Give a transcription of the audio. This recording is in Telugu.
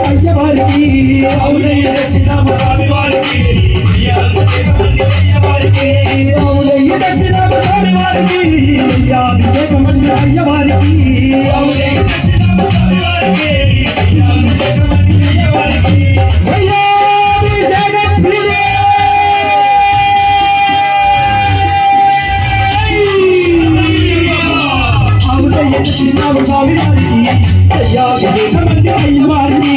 అయ్యవారికి అవునయ్య దక్షిణామ స్వామి వారికి అవునయ్య దక్షిణామ స్వామి వారికి అభిషేకమంది అయ్యవారికి అవునయ్య దక్షిణామ స్వామి వారికి అభిషేకమంది అయ్యవారికి స్వామి వారికి అయ్యా అయ్యవారికి